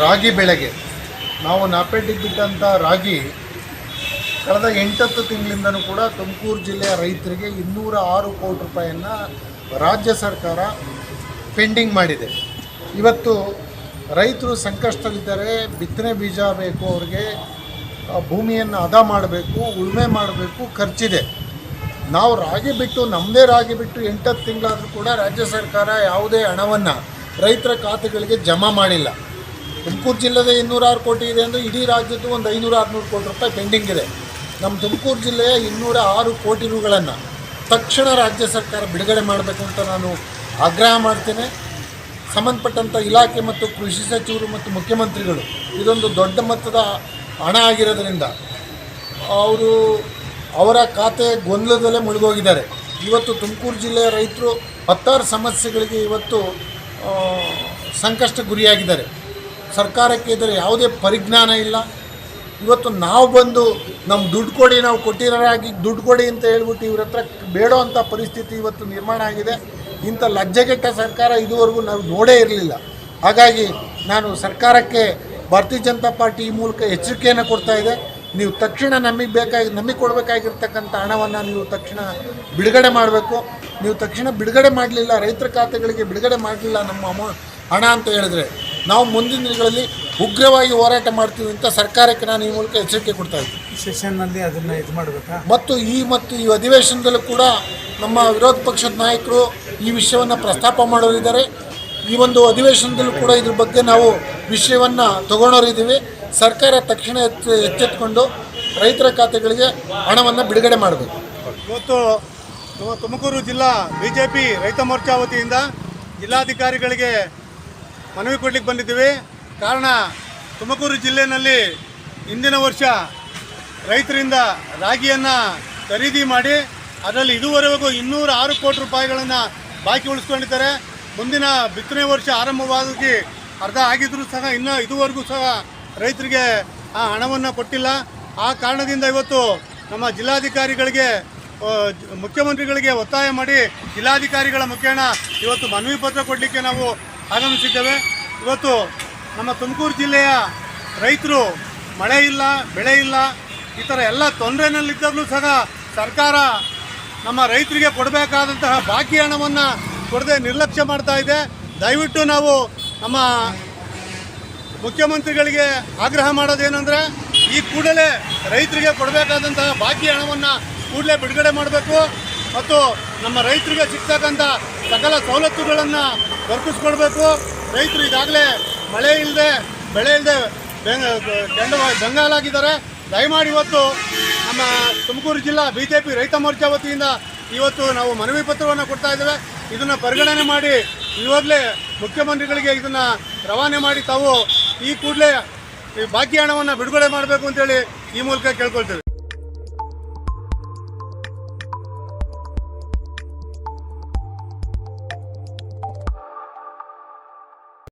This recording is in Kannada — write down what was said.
ರಾಗಿ ಬೆಳೆಗೆ ನಾವು ನಾಪೇಟೆಗೆ ಬಿಟ್ಟಂಥ ರಾಗಿ ಕಳೆದ 8-10 ತಿಂಗಳಿಂದನೂ ಕೂಡ ತುಮಕೂರು ಜಿಲ್ಲೆಯ ರೈತರಿಗೆ 206 ಕೋಟಿ ರೂಪಾಯಿಯನ್ನು ರಾಜ್ಯ ಸರ್ಕಾರ ಪೆಂಡಿಂಗ್ ಮಾಡಿದೆ. ಇವತ್ತು ರೈತರು ಸಂಕಷ್ಟದಲ್ಲಿದ್ದಾರೆ. ಬಿತ್ತನೆ ಬೀಜ ಬೇಕು, ಅವ್ರಿಗೆ ಭೂಮಿಯನ್ನು ಹದ ಮಾಡಬೇಕು, ಉಳುಮೆ ಮಾಡಬೇಕು, ಖರ್ಚಿದೆ. ನಾವು ರಾಗಿ ಬಿಟ್ಟು ನಮ್ಮದೇ ರಾಗಿ ಬಿಟ್ಟು 8-10 ತಿಂಗಳಾದರೂ ಕೂಡ ರಾಜ್ಯ ಸರ್ಕಾರ ಯಾವುದೇ ಹಣವನ್ನು ರೈತರ ಖಾತೆಗಳಿಗೆ ಜಮಾ ಮಾಡಿಲ್ಲ. ತುಮಕೂರು ಜಿಲ್ಲೆದ 206 ಕೋಟಿ ಇದೆ ಅಂದರೆ ಇಡೀ ರಾಜ್ಯದ್ದು ಒಂದು 500-600 ಕೋಟಿ ರೂಪಾಯಿ ಪೆಂಡಿಂಗ್ ಇದೆ. ನಮ್ಮ ತುಮಕೂರು ಜಿಲ್ಲೆಯ 206 ಕೋಟಿ ರೂಗಳನ್ನು ತಕ್ಷಣ ರಾಜ್ಯ ಸರ್ಕಾರ ಬಿಡುಗಡೆ ಮಾಡಬೇಕು ಅಂತ ನಾನು ಆಗ್ರಹ ಮಾಡ್ತೇನೆ. ಸಂಬಂಧಪಟ್ಟಂಥ ಇಲಾಖೆ ಮತ್ತು ಕೃಷಿ ಸಚಿವರು ಮತ್ತು ಮುಖ್ಯಮಂತ್ರಿಗಳು ಇದೊಂದು ದೊಡ್ಡ ಮೊತ್ತದ ಹಣ ಆಗಿರೋದ್ರಿಂದ ಅವರ ಖಾತೆ ಗೊಂದಲದಲ್ಲೇ ಮುಳುಗೋಗಿದ್ದಾರೆ. ಇವತ್ತು ತುಮಕೂರು ಜಿಲ್ಲೆಯ ರೈತರು 10 ಸಮಸ್ಯೆಗಳಿಗೆ ಇವತ್ತು ಸಂಕಷ್ಟ ಗುರಿಯಾಗಿದ್ದಾರೆ. ಸರ್ಕಾರಕ್ಕೆ ಇದರ ಯಾವುದೇ ಪರಿಜ್ಞಾನ ಇಲ್ಲ. ಇವತ್ತು ನಾವು ಬಂದು ನಮ್ಮ ದುಡ್ಡು ಕೊಡಿ, ನಾವು ಕೊಟ್ಟಿರೋರಾಗಿ ದುಡ್ಡು ಕೊಡಿ ಅಂತ ಹೇಳ್ಬಿಟ್ಟು ಇವ್ರ ಹತ್ರ ಬೇಡೋ ಅಂಥ ಪರಿಸ್ಥಿತಿ ಇವತ್ತು ನಿರ್ಮಾಣ ಆಗಿದೆ. ಇಂಥ ಲಜ್ಜೆಗೆಟ್ಟ ಸರ್ಕಾರ ಇದುವರೆಗೂ ನಾವು ನೋಡೇ ಇರಲಿಲ್ಲ. ಹಾಗಾಗಿ ನಾನು ಸರ್ಕಾರಕ್ಕೆ ಭಾರತೀಯ ಜನತಾ ಪಾರ್ಟಿ ಈ ಮೂಲಕ ಎಚ್ಚರಿಕೆಯನ್ನು ಕೊಡ್ತಾ ಇದೆ. ನೀವು ತಕ್ಷಣ ನಮಗೆ ಕೊಡಬೇಕಾಗಿರ್ತಕ್ಕಂಥ ಹಣವನ್ನು ನೀವು ತಕ್ಷಣ ಬಿಡುಗಡೆ ಮಾಡಬೇಕು. ನೀವು ತಕ್ಷಣ ಬಿಡುಗಡೆ ಮಾಡಲಿಲ್ಲ, ರೈತರ ಖಾತೆಗಳಿಗೆ ಬಿಡುಗಡೆ ಮಾಡಲಿಲ್ಲ ನಮ್ಮ ಹಣ ಅಂತ ಹೇಳಿದ್ರೆ ನಾವು ಮುಂದಿನ ದಿನಗಳಲ್ಲಿ ಉಗ್ರವಾಗಿ ಹೋರಾಟ ಮಾಡ್ತೀವಿ ಅಂತ ಸರ್ಕಾರಕ್ಕೆ ನಾನು ಈ ಮೂಲಕ ಎಚ್ಚರಿಕೆ ಕೊಡ್ತಾ ಇದ್ದೀನಿ. ಸೆಷನ್ನಲ್ಲಿ ಅದನ್ನು ಇದು ಮಾಡಬೇಕಾ? ಮತ್ತು ಈ ಅಧಿವೇಶನದಲ್ಲೂ ಕೂಡ ನಮ್ಮ ವಿರೋಧ ಪಕ್ಷದ ನಾಯಕರು ಈ ವಿಷಯವನ್ನು ಪ್ರಸ್ತಾಪ ಮಾಡೋರಿದ್ದಾರೆ. ಈ ಒಂದು ಅಧಿವೇಶನದಲ್ಲೂ ಕೂಡ ಇದ್ರ ಬಗ್ಗೆ ನಾವು ವಿಷಯವನ್ನು ತಗೊಳ್ಳೋರಿದ್ದೀವಿ. ಸರ್ಕಾರ ತಕ್ಷಣ ಎಚ್ಚೆತ್ತುಕೊಂಡು ರೈತರ ಖಾತೆಗಳಿಗೆ ಹಣವನ್ನು ಬಿಡುಗಡೆ ಮಾಡಬೇಕು. ಇವತ್ತು ತುಮಕೂರು ಜಿಲ್ಲಾ BJP ರೈತ ಮೋರ್ಚಾ ವತಿಯಿಂದ ಜಿಲ್ಲಾಧಿಕಾರಿಗಳಿಗೆ ಮನವಿ ಕೊಡಲಿಕ್ಕೆ ಬಂದಿದ್ದೀವಿ. ಕಾರಣ, ತುಮಕೂರು ಜಿಲ್ಲೆಯಲ್ಲಿ ಇಂದಿನ ವರ್ಷ ರೈತರಿಂದ ರಾಗಿಯನ್ನು ಖರೀದಿ ಮಾಡಿ ಅದರಲ್ಲಿ ಇದುವರೆಗೂ 206 ಕೋಟಿ ರೂಪಾಯಿಗಳನ್ನು ಬಾಕಿ ಉಳಿಸ್ಕೊಂಡಿದ್ದಾರೆ. ಮುಂದಿನ ಬಿತ್ತನೆ ವರ್ಷ ಆರಂಭವಾಗಿ ಅರ್ಧ ಆಗಿದ್ರೂ ಸಹ ಇದುವರೆಗೂ ಸಹ ರೈತರಿಗೆ ಆ ಹಣವನ್ನು ಕೊಟ್ಟಿಲ್ಲ. ಆ ಕಾರಣದಿಂದ ಇವತ್ತು ನಮ್ಮ ಜಿಲ್ಲಾಧಿಕಾರಿಗಳಿಗೆ ಮುಖ್ಯಮಂತ್ರಿಗಳಿಗೆ ಒತ್ತಾಯ ಮಾಡಿ ಜಿಲ್ಲಾಧಿಕಾರಿಗಳ ಮುಖೇನ ಇವತ್ತು ಮನವಿ ಪತ್ರ ಕೊಡಲಿಕ್ಕೆ ನಾವು ಆಗಮಿಸಿದ್ದೇವೆ. ಇವತ್ತು ನಮ್ಮ ತುಮಕೂರು ಜಿಲ್ಲೆಯ ರೈತರು ಮಳೆ ಇಲ್ಲ, ಬೆಳೆ ಇಲ್ಲ, ಈ ಥರ ಎಲ್ಲ ತೊಂದರೆನಲ್ಲಿದ್ದಾಗಲೂ ಸಹ ಸರ್ಕಾರ ನಮ್ಮ ರೈತರಿಗೆ ಕೊಡಬೇಕಾದಂತಹ ಬಾಕಿ ಹಣವನ್ನು ಕೊಡದೆ ನಿರ್ಲಕ್ಷ್ಯ ಮಾಡ್ತಾ ಇದೆ. ದಯವಿಟ್ಟು ನಾವು ನಮ್ಮ ಮುಖ್ಯಮಂತ್ರಿಗಳಿಗೆ ಆಗ್ರಹ ಮಾಡೋದೇನೆಂದರೆ ಈ ಕೂಡಲೇ ರೈತರಿಗೆ ಕೊಡಬೇಕಾದಂತಹ ಬಾಕಿ ಹಣವನ್ನು ಕೂಡಲೇ ಬಿಡುಗಡೆ ಮಾಡಬೇಕು ಮತ್ತು ನಮ್ಮ ರೈತರಿಗೆ ಸಿಗ್ತಕ್ಕಂಥ ಸಕಲ ಸವಲತ್ತುಗಳನ್ನು ದೊರಕಿಸ್ಕೊಡ್ಬೇಕು. ರೈತರು ಈಗಾಗಲೇ ಮಳೆ ಇಲ್ಲದೆ ಬೆಳೆ ಇಲ್ಲದೆ ಬೆಂಗಾಲಾಗಿದ್ದಾರೆ. ದಯಮಾಡಿ ಇವತ್ತು ನಮ್ಮ ತುಮಕೂರು ಜಿಲ್ಲಾ BJP ರೈತ ಮೋರ್ಚಾ ವತಿಯಿಂದ ಇವತ್ತು ನಾವು ಮನವಿ ಪತ್ರವನ್ನು ಕೊಡ್ತಾ ಇದ್ದೇವೆ. ಇದನ್ನು ಪರಿಗಣನೆ ಮಾಡಿ ಇವಾಗಲೇ ಮುಖ್ಯಮಂತ್ರಿಗಳಿಗೆ ಇದನ್ನು ರವಾನೆ ಮಾಡಿ ತಾವು ಈ ಕೂಡಲೇ ಬಾಕಿ ಹಣವನ್ನು ಬಿಡುಗಡೆ ಮಾಡಬೇಕು ಅಂತೇಳಿ ಈ ಮೂಲಕ ಕೇಳ್ಕೊಳ್ತೇವೆ.